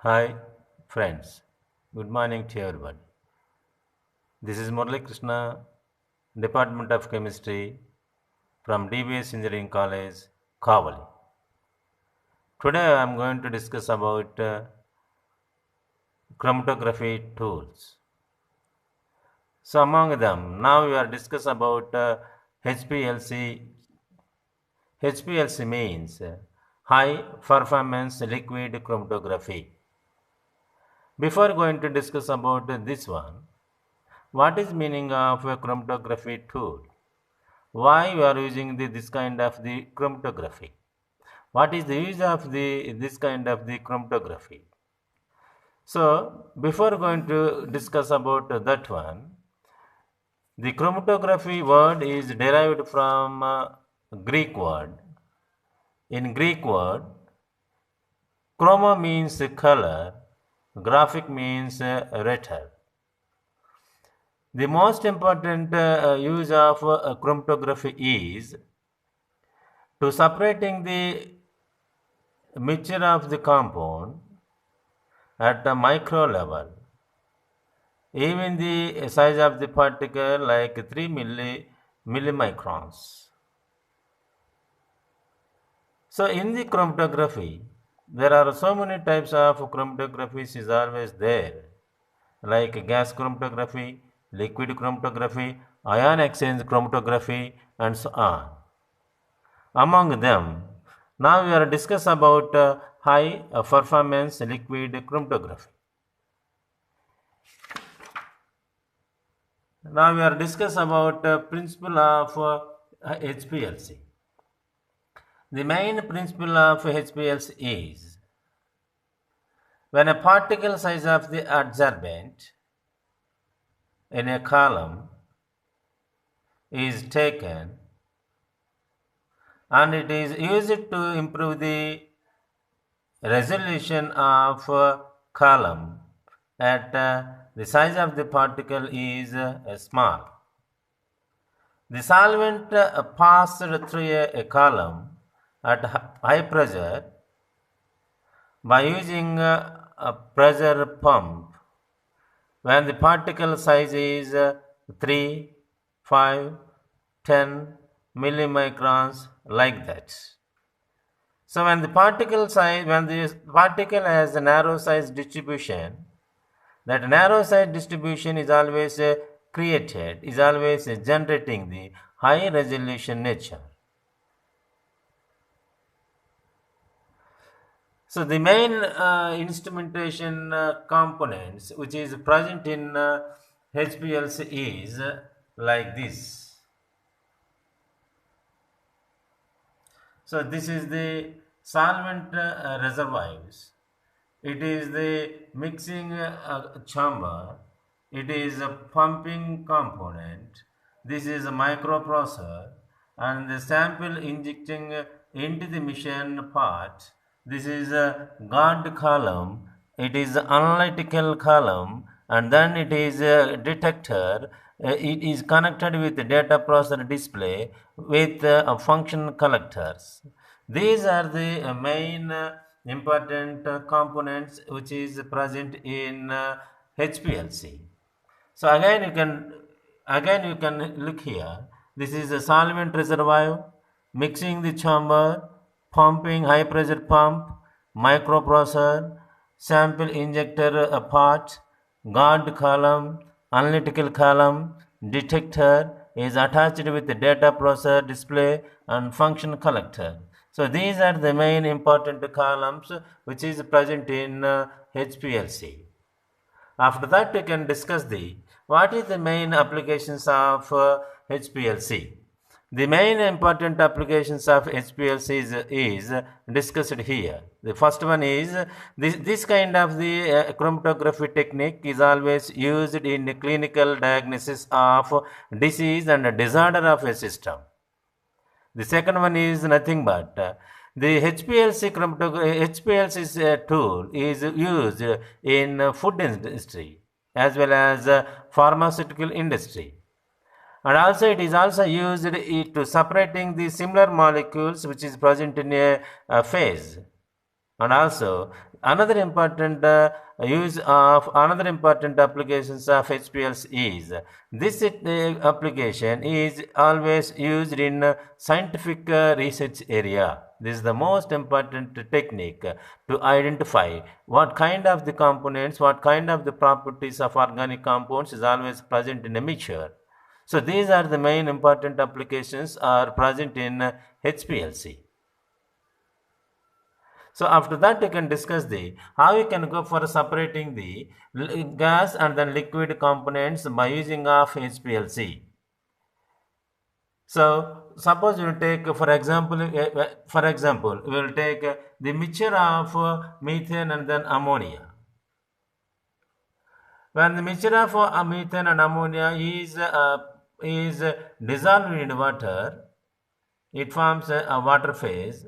Hi, friends. Good morning to everybody. This is Murali Krishna, Department of Chemistry from DBS Engineering College, Kavali. Today I am going to discuss about chromatography tools. So among them, now we are discuss about HPLC. HPLC means High Performance Liquid Chromatography. Before going to discuss about this one, what is meaning of a chromatography tool? Why we are using this kind of the chromatography? What is the use of this kind of the chromatography? So before going to discuss about that one, the chromatography word is derived from Greek word. In Greek word, chroma means color, graphic means letter. The most important use of chromatography is to separating the mixture of the compound at the micro level. Even the size of the particle like 3 millimicrons. So in the chromatography, there are so many types of chromatography is always there, like gas chromatography, liquid chromatography, ion exchange chromatography, and so on. Among them, now we are discuss about high performance liquid chromatography. Now we are discuss about principle of HPLC. The main principle of HPLC is when a particle size of the adsorbent in a column is taken and it is used to improve the resolution of column at the size of the particle is small. The solvent passed through a column at high pressure by using a pressure pump when the particle size is 3, 5, 10 millimicrons like that. So when the particle has a narrow size distribution, that narrow size distribution is always is always generating the high resolution nature. So the main instrumentation components which is present in HPLC is like this. So this is the solvent reservoirs. It is the mixing chamber. It is a pumping component. This is a microprocessor and the sample injecting into the machine part. This is a guard column. It is an analytical column and then it is a detector. It is connected with the data processor display with function collectors. These are the main important components which is present in HPLC. So again you can look here. This is a solvent reservoir, mixing the chamber, pumping high pressure pump, microprocessor, sample injector part, guard column, analytical column, detector is attached with the data processor display and function collector. So these are the main important columns which is present in HPLC. After that, we can discuss the what is the main applications of HPLC. The main important applications of HPLC is discussed here. The first one is this kind of the chromatography technique is always used in the clinical diagnosis of disease and disorder of a system. The second one is nothing but the HPLC tool is used in food industry as well as pharmaceutical industry. And also it is also used to separating the similar molecules which is present in a phase. And also another important applications of HPLC is this application is always used in scientific research area. This is the most important technique to identify what kind of the components, what kind of the properties of organic compounds is always present in a mixture. So these are the main important applications are present in HPLC. So after that, you can discuss the how you can go for separating the gas and then liquid components by using of HPLC. So suppose you will take, for example, we will take the mixture of methane and then ammonia. When the mixture of methane and ammonia is dissolved in water, it forms a water phase.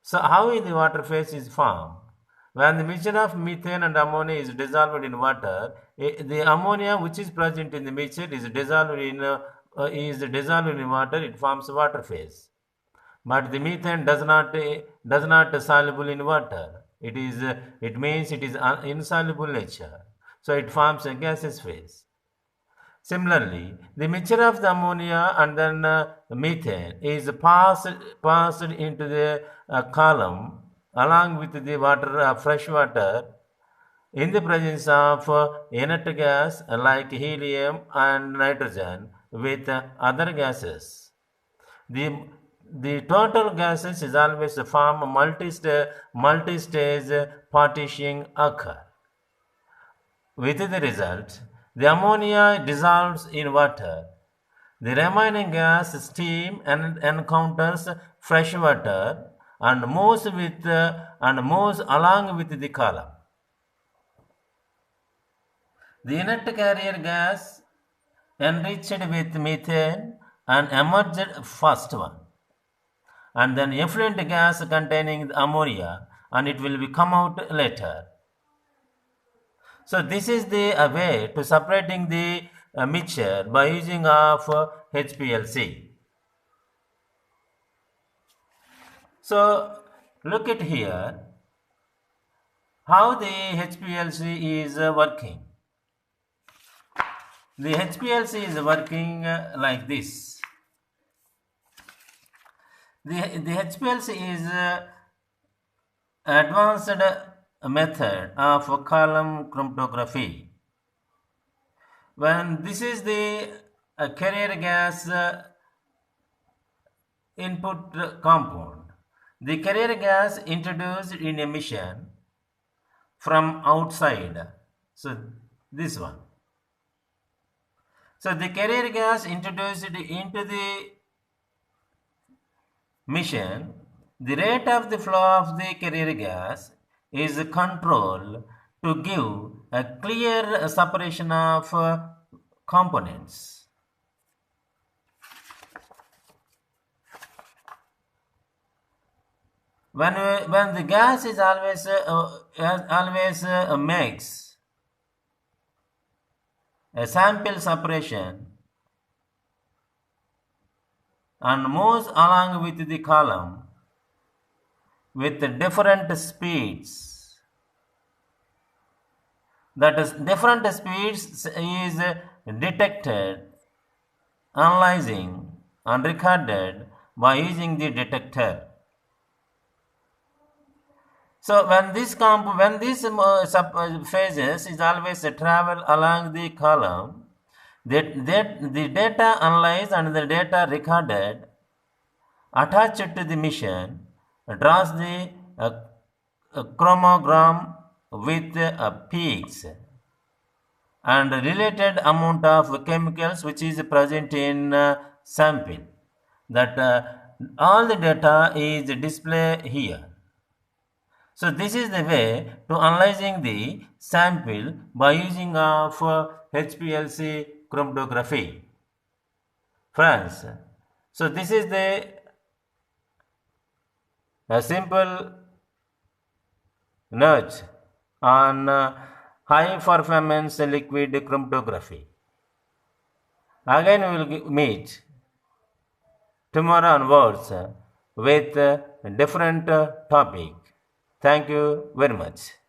So how is the water phase is formed? When the mixture of methane and ammonia is dissolved in water, the ammonia which is present in the mixture is dissolved in water. It forms water phase. But the methane does not soluble in water. It means it is insoluble nature. So it forms a gaseous phase. Similarly, the mixture of the ammonia and then methane is passed into the column along with the water, fresh water, in the presence of inert gas like helium and nitrogen with other gases. The total gases is always form multi-stage partitioning occur. With the result, the ammonia dissolves in water. The remaining gas, steam, encounters fresh water and moves along with the column. The inert carrier gas enriched with methane and emerged first one, and then effluent gas containing the ammonia, and it will be come out later. So this is the way to separating the mixture by using of HPLC. So look at here how the HPLC is working. The HPLC is working like this. The HPLC is advanced method of column chromatography. When this is the carrier gas input compound, the carrier gas introduced in emission from outside. So this one. So the carrier gas introduced into the mission, the rate of the flow of the carrier gas is controlled to give a clear separation of components. When the gas is always makes a sample separation and moves along with the column with different speeds. That is, different speeds is detected, analyzing and recorded by using the detector. So when these phases is always travel along the column, the data analyzed and the data recorded attached to the machine draws the chromogram with peaks and related amount of chemicals which is present in sample. That all the data is displayed here. So this is the way to analyzing the sample by using of HPLC chromatography. Friends, so this is a simple note on high performance liquid chromatography. Again we will meet tomorrow onwards with different topic. Thank you very much.